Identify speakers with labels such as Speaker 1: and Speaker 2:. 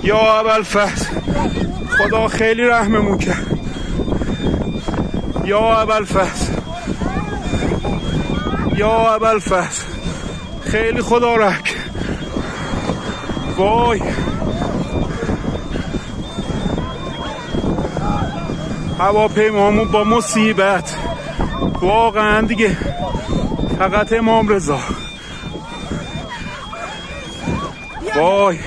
Speaker 1: یا ابوالفضل خدا خیلی رحممون کرد. یا ابوالفضل یا ابوالفضل خیلی خدا رحم کرد. وای هواپیمامون با مصیبت واقعا دیگه فقط امام رضا. وای